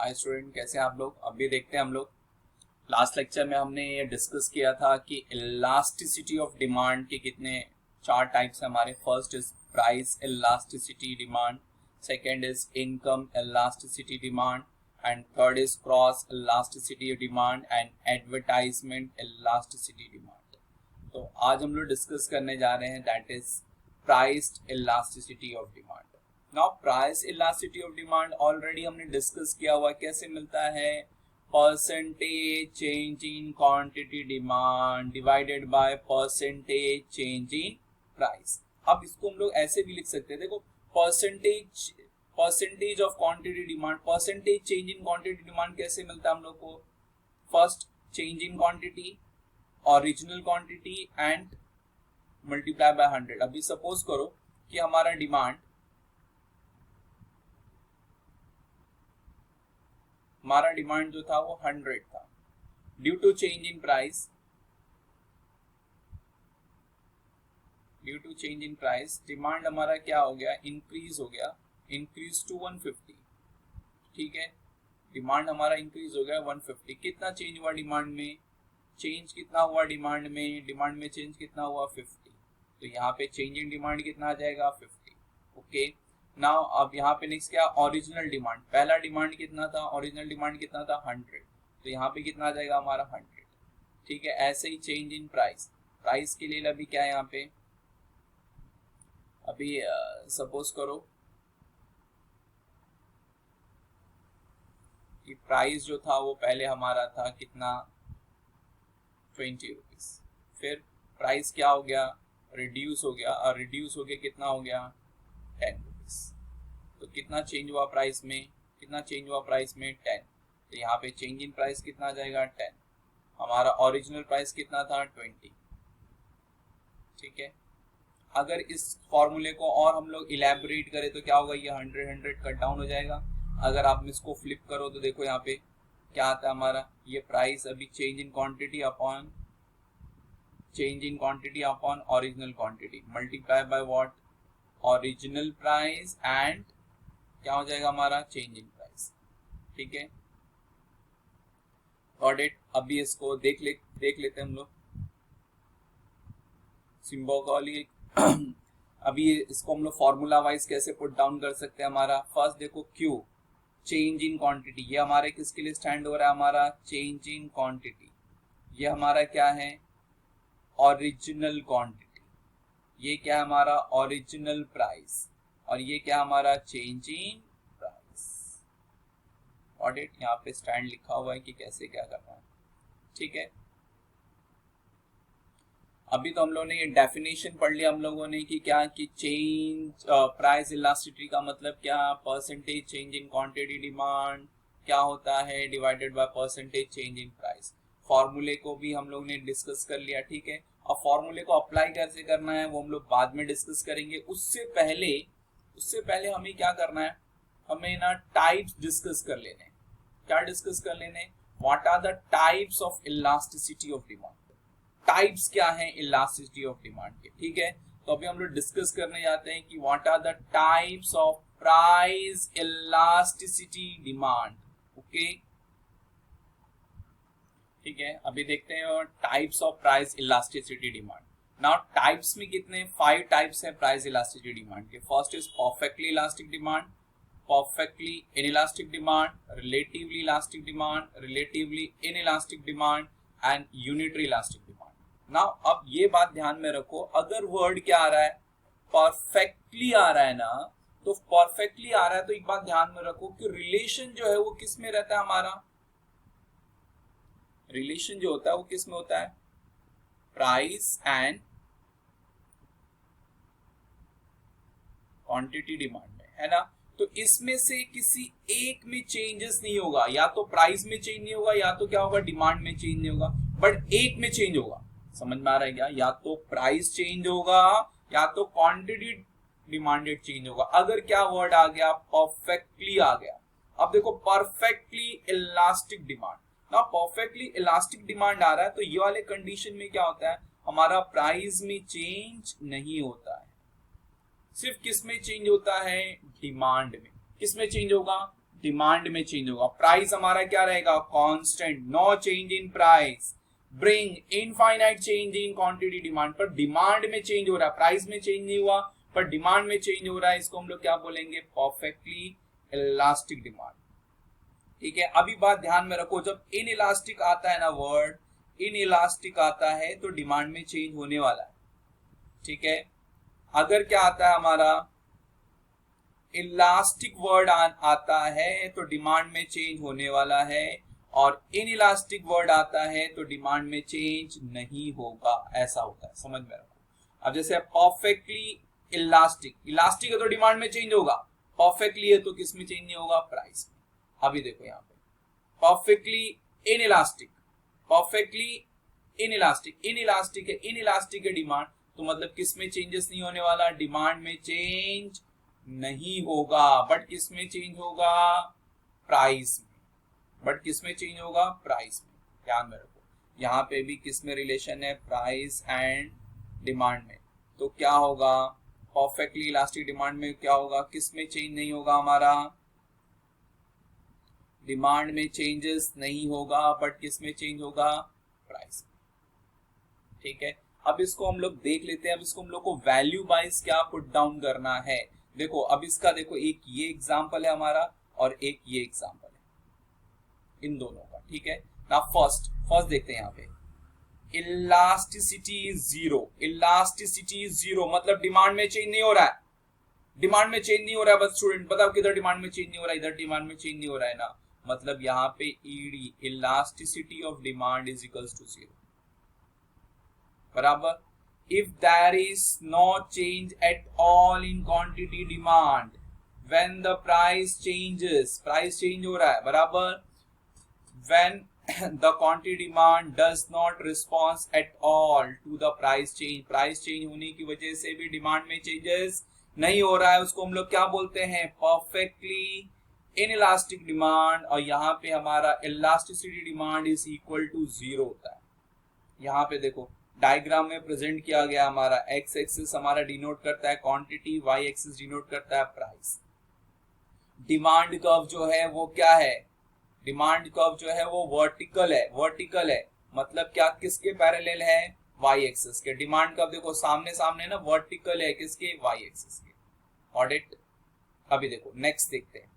Hi student, कैसे हैं आप लोग। अभी देखते हैं हम लोग लास्ट लेक्चर में हमने ये डिस्कस किया था कि इलास्टिसिटी ऑफ डिमांड के कितने चार टाइप्स हैं हमारे। First is price elasticity demand, second is income elasticity demand and third is cross elasticity demand and advertisement elasticity demand. तो आज हम लोग डिस्कस करने जा रहे हैं that is price elasticity of demand. Now price elasticity of demand already हमने discuss किया हुआ, कैसे मिलता है, percentage change in quantity demand divided by percentage change in price. अब इसको हम लोग ऐसे भी लिख सकते हैं, देखो percentage of quantity demand, percentage change in quantity demand कैसे मिलता है हम लोग को। First change in quantity, original quantity and multiply by 100। अभी सपोज करो कि हमारा डिमांड जो था वो 100 था। Due to change in price demand हमारा क्या हो गया, इंक्रीज हो गया, इंक्रीज टू 150। ठीक है, डिमांड हमारा इंक्रीज हो गया 150। कितना चेंज हुआ डिमांड में, चेंज कितना हुआ डिमांड में चेंज कितना हुआ 50। तो यहाँ पे चेंज इन डिमांड कितना आ जाएगा 50। ओके, नाउ अब यहाँ पे नेक्स्ट क्या, ओरिजिनल डिमांड। पहला डिमांड कितना था, ओरिजिनल डिमांड कितना था 100, तो यहाँ पे कितना आ जाएगा हमारा 100। ठीक है, ऐसे ही चेंज इन प्राइस के लिए अभी क्या है यहाँ पे, अभी सपोज करो कि प्राइस जो था वो पहले हमारा था कितना 20 रुपीज, फिर प्राइस क्या हो गया, रिड्यूस हो गया, और रिड्यूस हो गया कितना हो गया 10 रुपीज। तो कितना चेंज हुआ प्राइस में, 10। तो यहाँ पे चेंज इन प्राइस कितना आ जाएगा 10। हमारा ओरिजिनल प्राइस कितना था 20। ठीक है, अगर इस फॉर्मूले को और हम लोग इलेबोरेट करें तो क्या होगा, ये 100 कट डाउन हो जाएगा। अगर आप इसको फ्लिप करो तो देखो यहाँ पे क्या आता है हमारा, ये प्राइस अभी change in quantity upon original quantity multiply by what, original price and क्या हो जाएगा हमारा चेंज इन प्राइस। ठीक है, गॉट इट। अभी इसको देख लेते हैं हम लोग सिंबॉलिक। अभी इसको हम लोग फॉर्मूला वाइज कैसे पुट डाउन कर सकते हैं। हमारा फर्स्ट देखो Q चेंज इन क्वांटिटी, ये हमारे किसके लिए स्टैंड हो रहा है, हमारा चेंज इन क्वांटिटी। ये हमारा क्या है, ओरिजिनल क्वांटिटी। ये क्या है हमारा ओरिजिनल प्राइस, और ये क्या हमारा चेंज इन प्राइस। ऑडिट यहाँ पे स्टैंड लिखा हुआ है कि कैसे क्या करना है। ठीक है, अभी तो हम लोगों ने ये डेफिनेशन पढ़ लिया हम लोगों ने कि क्या, कि चेंज प्राइस इलास्टिसिटी का मतलब क्या, percentage change in quantity demand क्या होता है divided by percentage change in price. फॉर्मूले को भी हम लोग ने डिस्कस कर लिया। ठीक है, अब फॉर्मूले को अप्लाई कैसे करना है वो हम लोग बाद में डिस्कस करेंगे। उससे पहले हमें क्या करना है, हमें ना टाइप्स डिस्कस कर लेने। क्या डिस्कस कर लेने, what are the types of elasticity of demand. Types क्या हैं इलास्टिसिटी ऑफ डिमांड के। ठीक है, तो अभी हम लोग डिस्कस करने जाते हैं कि what are the types of price elasticity demand. Okay, ठीक है, अभी देखते हैं types of price elasticity demand. Now types में कितने, 5 टाइप्स हैं प्राइस इलास्टिसिटी डिमांड के। First is perfectly elastic demand, perfectly inelastic demand, relatively elastic demand, relatively inelastic demand and unitary elastic demand. Now अब ये बात ध्यान में रखो, अगर वर्ड क्या आ रहा है, परफेक्टली आ रहा है ना, तो परफेक्टली आ रहा है तो एक बात ध्यान में रखो कि रिलेशन जो है वो किस में रहता है, हमारा रिलेशन जो होता है वो किस में होता है, प्राइस एंड क्वांटिटी डिमांड में, है ना। तो इसमें से किसी एक में चेंजेस नहीं होगा, या तो प्राइस में चेंज नहीं होगा, या तो क्या होगा डिमांड में चेंज नहीं होगा, बट एक में चेंज होगा। समझ में आ रहा है क्या, या तो प्राइस चेंज होगा या तो क्वांटिटी डिमांडेड चेंज होगा। अगर क्या वर्ड आ गया, परफेक्टली आ गया। अब देखो परफेक्टली इलास्टिक डिमांड, ना परफेक्टली इलास्टिक डिमांड आ रहा है तो ये वाले कंडीशन में क्या होता है, हमारा प्राइस में चेंज नहीं होता है, सिर्फ किस में चेंज होता है, डिमांड में। किस में चेंज होगा, डिमांड में चेंज होगा। प्राइस हमारा क्या रहेगा, constant, no change in price, bring infinite change in quantity demand. पर डिमांड में चेंज हो रहा है, प्राइस में चेंज नहीं हुआ पर डिमांड में चेंज हो रहा है, इसको हम लोग क्या बोलेंगे, परफेक्टली इलास्टिक डिमांड। ठीक है, अभी बात ध्यान में रखो, जब इन इलास्टिक आता है ना वर्ड, इन इलास्टिक आता है तो डिमांड में चेंज होने वाला है। ठीक है, अगर क्या आता है हमारा इलास्टिक वर्ड आता है तो डिमांड में चेंज होने वाला है, और इन इलास्टिक वर्ड आता है तो डिमांड में चेंज नहीं होगा, ऐसा होता है, समझ में रखो। अब जैसे परफेक्टली इलास्टिक, इलास्टिक है तो डिमांड में चेंज होगा, परफेक्टली है तो किस में चेंज नहीं होगा, प्राइस में। अभी देखो यहाँ पे perfectly in elastic, perfectly in elastic, in elastic है, इन इलास्टिक है डिमांड, तो मतलब किस में चेंजेस नहीं होने वाला, डिमांड में चेंज नहीं होगा, बट किस में चेंज होगा, प्राइस में, बट किस में चेंज होगा, प्राइस में। ध्यान में रखो, यहाँ पे भी किस में रिलेशन है, प्राइस एंड डिमांड में। तो क्या होगा, परफेक्टली इलास्टिक डिमांड में क्या होगा, किस में चेंज नहीं होगा हमारा, डिमांड में चेंजेस नहीं होगा, बट किस में चेंज होगा, प्राइस में। ठीक है, अब इसको हम लोग देख लेते हैं। अब इसको हम लोग को वैल्यू वाइज क्या पुट डाउन करना है। देखो अब इसका देखो, एक ये एग्जांपल है हमारा और एक ये एग्जांपल है, इन दोनों का। ठीक है ना, फर्स्ट देखते हैं यहाँ पे, elasticity is zero, elasticity is zero मतलब डिमांड में चेंज नहीं हो रहा है, डिमांड में चेंज नहीं हो रहा है। बस स्टूडेंट बताओ किधर डिमांड में चेंज नहीं हो रहा है, इधर डिमांड में चेंज नहीं हो रहा है ना, मतलब यहाँ पे ED elasticity of demand is equals to zero, बराबर। If there is no change at all in quantity demand, when the price changes, price change हो रहा है, बराबर, when the quantity demand does not respond at all to the price change, price change होने की वजह से भी demand में चेंजेस नहीं हो रहा है, उसको हम लोग क्या बोलते हैं, परफेक्टली इनइलास्टिक डिमांड। और यहाँ पे हमारा elasticity demand is equal to zero होता है। यहाँ पे देखो डायग्राम में प्रेजेंट किया गया, हमारा एक्स एक्सिस हमारा डिनोट करता है क्वांटिटी, वाई एक्सिस डिनोट करता है प्राइस। डिमांड कर्व जो है वो क्या है, डिमांड कर्व जो है वो वर्टिकल है, वर्टिकल है मतलब क्या, किसके पैरेलल है, वाई एक्सिस के। डिमांड कर्व देखो सामने सामने ना, वर्टिकल है किसके, वाई एक्सिस के। Got it. अभी देखो नेक्स्ट देखते हैं,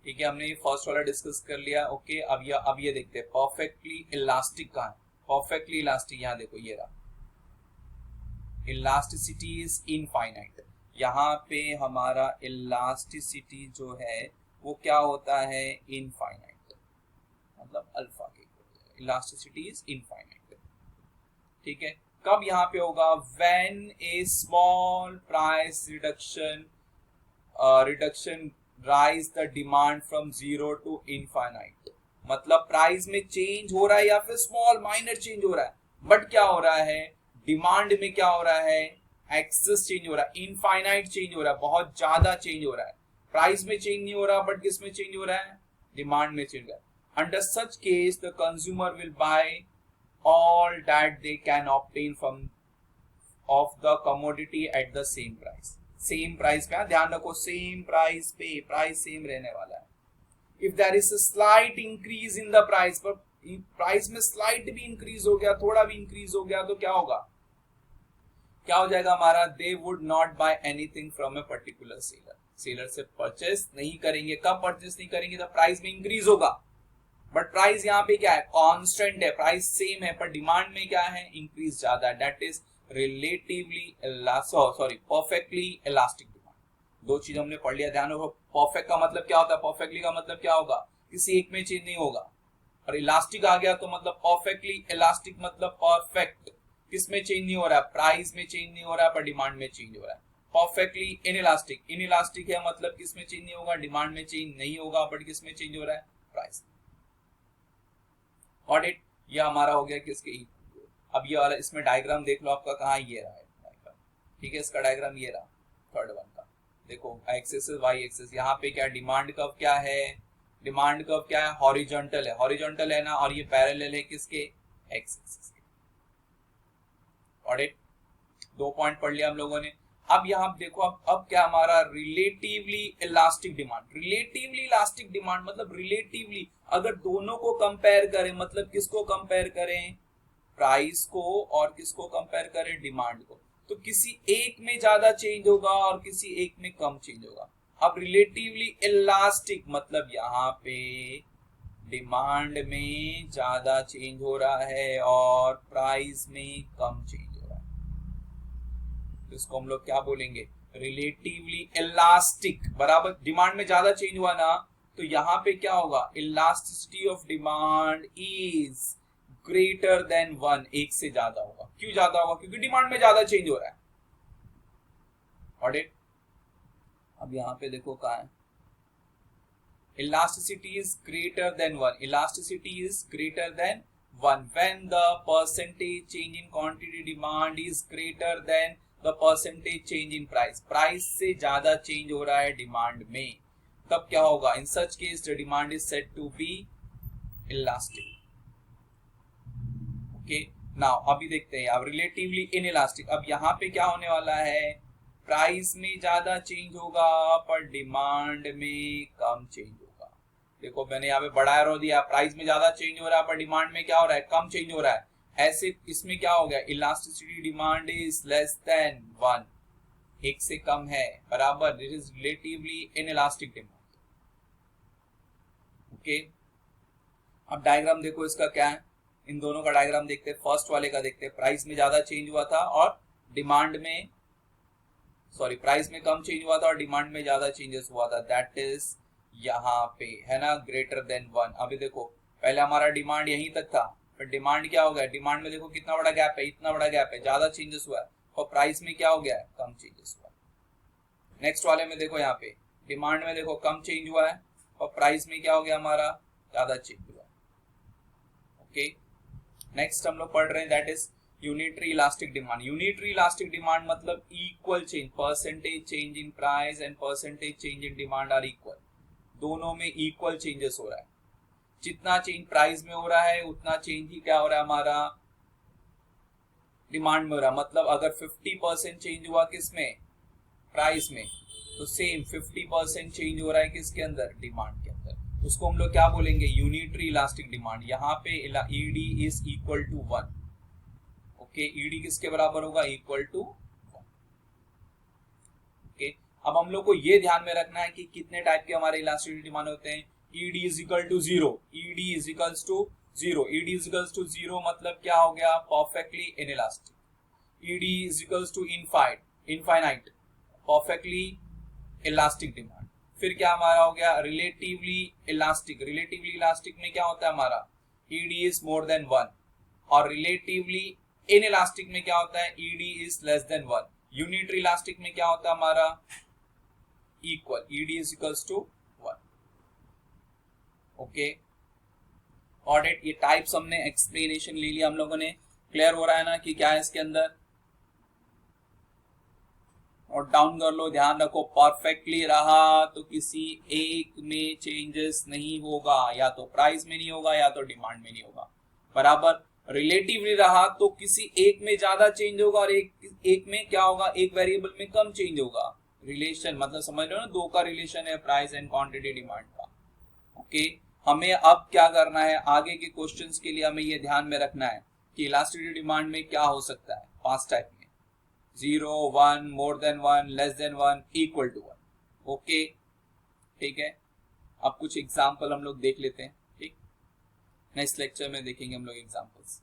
ठीक है, हमने ये फर्स्ट वाला डिस्कस कर लिया। ओके, अब ये देखते हैं परफेक्टली इलास्टिक कहाँ है, परफेक्टली इलास्टिक यहाँ देखो ये रहा, इलास्टिसिटी इज इनफाइनाइट। यहाँ पे हमारा इलास्टिसिटी जो है वो क्या होता है, इनफाइनाइट, मतलब अल्फा के, इलास्टिसिटी इज इनफाइनाइट। ठीक है, कब यहाँ पे होगा, when a small price reduction rise the demand from zero to infinite, मतलब प्राइस में चेंज हो रहा है या फिर स्मॉल माइनर चेंज हो रहा है, बट क्या हो रहा है, डिमांड में क्या हो रहा है, एक्सेस चेंज हो रहा है, इनफाइनाइट चेंज हो रहा है, बहुत ज्यादा चेंज हो रहा है। प्राइस में चेंज नहीं हो रहा, बट किस में चेंज हो रहा है, डिमांड में चेंज हो रहा है। Under such case the consumer will buy all that they can obtain from of the commodity at the same price, same price पे, ध्यान रखो सेम प्राइस पे, प्राइस सेम रहने वाला है। If there is a slight increase in the price, पर price में slight भी इंक्रीज हो गया, थोड़ा भी इंक्रीज हो गया, तो क्या होगा, क्या हो जाएगा हमारा, they would not buy anything from a particular seller, seller से परचेस नहीं करेंगे। कब परचेस नहीं करेंगे, जब प्राइस में इंक्रीज होगा, बट प्राइस यहाँ पे क्या है, कांस्टेंट है, प्राइस सेम है, पर डिमांड में क्या है, इंक्रीज ज्यादा है, that is relatively perfectly elastic demand. दो चीज हमने पढ़ लिया, ध्यान रखो। परफेक्ट का मतलब क्या होता है, परफेक्टली का मतलब क्या होगा, किसी एक में चेंज नहीं होगा, और इलास्टिक आ गया तो मतलब परफेक्टली इलास्टिक मतलब परफेक्ट, किसमें चेंज नहीं हो रहा है, प्राइस में चेंज नहीं हो रहा है, पर डिमांड में चेंज हो रहा है। परफेक्टली इनइलास्टिक, इनइलास्टिक है मतलब किसमें चेंज नहीं होगा, डिमांड में चेंज नहीं होगा, बट किसमें चेंज हो रहा है, प्राइस। गॉट इट, ये हमारा हो गया किसके। अब ये वाला इसमें डायग्राम देख लो आपका, कहाँ ये रहा है डायग्राम, ठीक है, इसका डायग्राम ये रहा थर्ड वन का। देखो एक्सेस वाई एक्सेस, यहाँ पे क्या डिमांड कर्व क्या है, डिमांड कर्व क्या है, हॉरिजॉन्टल है, हॉरिजॉन्टल है ना, और ये पैरेलल है किसके, एक्स एक्सिस के। ऑडिट 2 पॉइंट पढ़ लिया हम लोगों ने। अब यहाँ देखो, अब क्या हमारा relatively elastic demand. Relatively elastic demand मतलब रिलेटिवली अगर दोनों को कंपेयर करें, मतलब किसको कंपेयर करें, प्राइस को, और किसको कंपेयर करें, डिमांड को, तो किसी एक में ज्यादा चेंज होगा और किसी एक में कम चेंज होगा। अब रिलेटिवली इलास्टिक मतलब यहाँ पे डिमांड में ज्यादा चेंज हो रहा है और प्राइस में कम चेंज हो रहा है, तो इसको हम लोग क्या बोलेंगे, रिलेटिवली इलास्टिक। बराबर डिमांड में ज्यादा चेंज हुआ ना, तो यहाँ पे क्या होगा, elasticity of demand is greater than 1, एक से ज्यादा होगा। क्यों ज्यादा होगा, क्योंकि डिमांड में ज्यादा चेंज हो रहा है। ऑडिट अब यहाँ पे देखो कहा है, elasticity is greater than 1, elasticity is greater than 1 when the percentage change in quantity demand is greater than the percentage change in price। Price से ज्यादा चेंज हो रहा है डिमांड में, तब क्या होगा, in such case the demand is said to be elastic। Okay now अभी देखते हैं अब रिलेटिवली इनइलास्टिक। अब यहाँ पे क्या होने वाला है, प्राइस में ज्यादा चेंज होगा पर डिमांड में कम चेंज होगा। देखो मैंने यहाँ पे बड़ा एरो दिया, प्राइस में ज्यादा चेंज हो रहा है पर डिमांड में क्या हो रहा है, कम चेंज हो रहा है। ऐसे इसमें क्या हो गया, elasticity demand is less than 1, एक से कम है, बराबर, this is relatively inelastic demand. Okay अब डायग्राम देखो इसका क्या है, इन दोनों का डायग्राम देखते हैं। फर्स्ट वाले का देखते हैं, प्राइस में ज्यादा चेंज हुआ था और डिमांड में, सॉरी प्राइस में कम चेंज हुआ था और डिमांड में ज्यादा चेंजेस हुआ था, दैट इज यहाँ पे है ना, ग्रेटर देन 1। अभी देखो पहले हमारा डिमांड यहीं तक था, फिर डिमांड क्या हो गया, डिमांड में देखो कितना बड़ा गैप है, इतना बड़ा गैप है, ज्यादा चेंजेस हुआ है, और प्राइस में क्या हो गया है, कम चेंजेस हुआ है। नेक्स्ट वाले में देखो, यहाँ पे डिमांड में देखो कम चेंज हुआ है और प्राइस में क्या हो गया हमारा, ज्यादा चेंज हुआ है। ओके नेक्स्ट हम लोग पढ़ रहे हैं, that is unitary elastic demand. Unitary elastic demand मतलब equal change, percentage change in price and percentage change in demand are equal, दोनों में इक्वल चेंजेस हो रहा है। जितना चेंज प्राइस में हो रहा है उतना चेंज ही क्या हो रहा है हमारा, डिमांड में हो रहा है। मतलब अगर 50% चेंज हुआ किसमें, प्राइस में, तो सेम 50% चेंज हो रहा है किसके अंदर, डिमांड के अंदर। उसको हम लोग क्या बोलेंगे, यूनिटरी इलास्टिक डिमांड। यहाँ पे ED is equal to 1। Okay ED किसके बराबर होगा, इक्वल टू 1। ओके अब हम लोग को ये ध्यान में रखना है कि कितने टाइप के हमारे इलास्टिसिटी डिमांड होते हैं। ED is equal to 0, ED is equals to 0, ED is equals to 0 मतलब क्या हो गया, perfectly inelastic. ED is equals to infinite, perfectly elastic demand. फिर क्या हमारा हो गया, रिलेटिवली इलास्टिक। रिलेटिवली इलास्टिक में क्या होता है हमारा, ईडी इज मोर देन 1, और रिलेटिवली इनइलास्टिक में क्या होता है, ED is less than 1। Unitary elastic में क्या होता है हमारा, equal, ED is equals to 1। Okay ऑडिट ये टाइप्स हमने एक्सप्लेनेशन ले लिया हम लोगों ने, क्लियर हो रहा है ना कि क्या है इसके अंदर। और डाउन कर लो, ध्यान रखो, परफेक्टली रहा तो किसी एक में चेंजेस नहीं होगा, या तो प्राइस में नहीं होगा या तो डिमांड में नहीं होगा, बराबर। रिलेटिवली रहा तो किसी एक में ज्यादा चेंज होगा और एक में क्या होगा, एक वेरिएबल में कम चेंज होगा। रिलेशन मतलब समझ लो ना, दो का रिलेशन है प्राइस एंड क्वांटिटी डिमांड का। ओके हमें अब क्या करना है, आगे के क्वेश्चंस के लिए हमें ये ध्यान में रखना है कि इलास्टिसिटी डिमांड में क्या हो सकता है, 5 टाइप में, 0, 1, more than 1, less than 1, equal to 1। Okay ठीक है, अब कुछ एग्जाम्पल हम लोग देख लेते हैं। ठीक नेक्स्ट लेक्चर में देखेंगे हम लोग एग्जाम्पल्स।